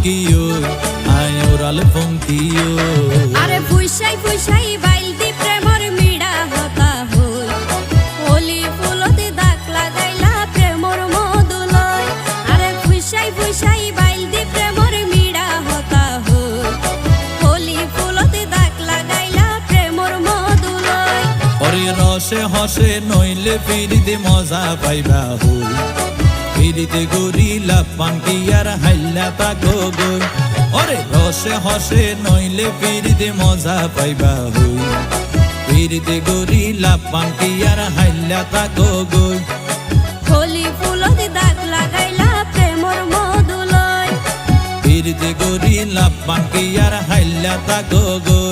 কিও আয় ওরাল ফঙ্কিও আরে ফুইসাই ফুইসাই বাইলতি প্রেমর মিড়া হতা হই হলি ফুলতে দাগ লাগাইলা প্রেমর মধুলয় আরে ফুইসাই ফুইসাই বাইলতি প্রেমর মিড়া হতা হই হলি ফুলতে দাগ লাগাইলা প্রেমর মধুলয় ওরে রসে হসে নইলে ফিরিতে মজা পাইবা হই ফিরিতে গরিলা পাঙ্কি আর হাইলা তাকো গই ওরে রসে হসে নইলে ফিরিতে মজা পাইবা হই ফিরিতে গরিলা পাঙ্কি আর হাইলা তাকো গই হলি ফুলতে দাগ লাগাইলা প্রেমর মধুলয় ফিরিতে গরিলা পাঙ্কি আর হাইলা তাকো গই।